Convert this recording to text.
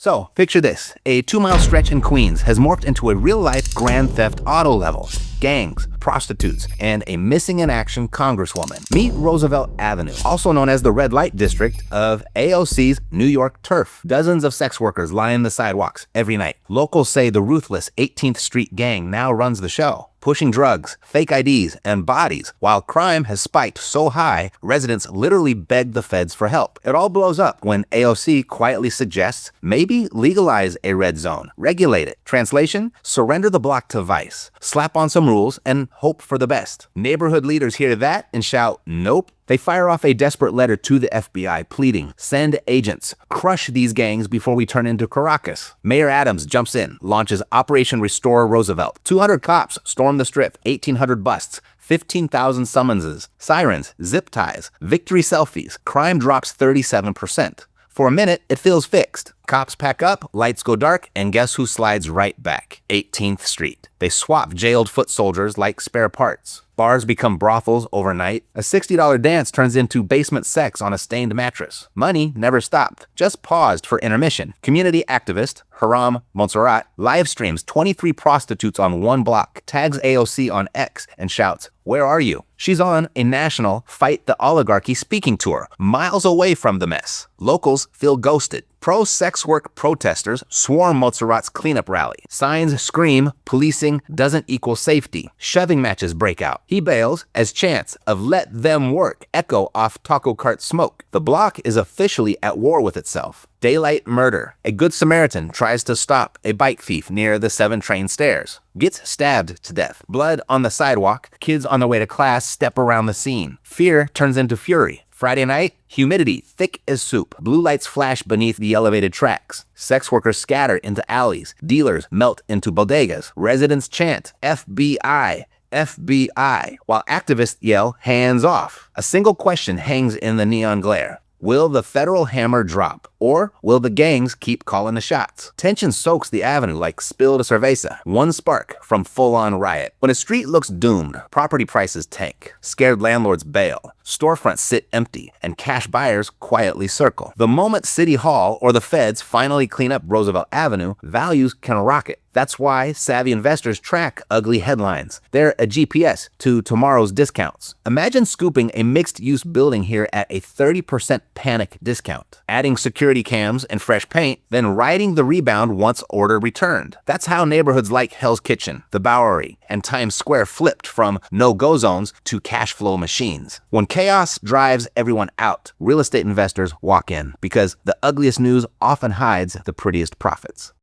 So, picture this. A 2-mile stretch in Queens has morphed into a real-life Grand Theft Auto level. Gangs, prostitutes, and a missing-in-action congresswoman. Meet Roosevelt Avenue, also known as the red light district of AOC's New York turf. Dozens of sex workers line the sidewalks every night. Locals say the ruthless 18th Street gang now runs the show, pushing drugs, fake IDs, and bodies. While crime has spiked so high, residents literally beg the feds for help. It all blows up when AOC quietly suggests maybe legalize a red zone, regulate it. Translation: surrender the block to Vice, slap on some rules, and hope for the best. Neighborhood leaders hear that and shout, nope. They fire off a desperate letter to the FBI pleading, send agents, crush these gangs before we turn into Caracas. Mayor Adams jumps in, launches Operation Restore Roosevelt. 200 cops storm the strip, 1,800 busts, 15,000 summonses, sirens, zip ties, victory selfies. Crime drops 37%. For a minute, it feels fixed. Cops pack up, lights go dark, and guess who slides right back? 18th Street. They swap jailed foot soldiers like spare parts. Bars become brothels overnight. A $60 dance turns into basement sex on a stained mattress. Money never stopped, just paused for intermission. Community activist Haram Montserrat live streams 23 prostitutes on one block, tags AOC on X, and shouts, "Where are you?" She's on a national Fight the Oligarchy speaking tour, miles away from the mess. Locals feel ghosted. Pro-sex work protesters swarm Montserrat's cleanup rally. Signs scream, policing doesn't equal safety. Shoving matches break out. He bails as chants of "let them work" echo off taco cart smoke. The block is officially at war with itself. Daylight murder. A good Samaritan tries to stop a bike thief near the 7 train stairs. Gets stabbed to death. Blood on the sidewalk. Kids on their way to class step around the scene. Fear turns into fury. Friday night, humidity thick as soup. Blue lights flash beneath the elevated tracks. Sex workers scatter into alleys. Dealers melt into bodegas. Residents chant, "FBI, FBI," while activists yell, "hands off." A single question hangs in the neon glare. Will the federal hammer drop, or will the gangs keep calling the shots? Tension soaks the avenue like spilled cerveza, one spark from full-on riot. When a street looks doomed, property prices tank, scared landlords bail, storefronts sit empty, and cash buyers quietly circle. The moment City Hall or the feds finally clean up Roosevelt Avenue, values can rocket. That's why savvy investors track ugly headlines. They're a GPS to tomorrow's discounts. Imagine scooping a mixed-use building here at a 30% panic discount, adding security cams and fresh paint, then riding the rebound once order returned. That's how neighborhoods like Hell's Kitchen, the Bowery, and Times Square flipped from no-go zones to cash flow machines. When chaos drives everyone out, real estate investors walk in, because the ugliest news often hides the prettiest profits.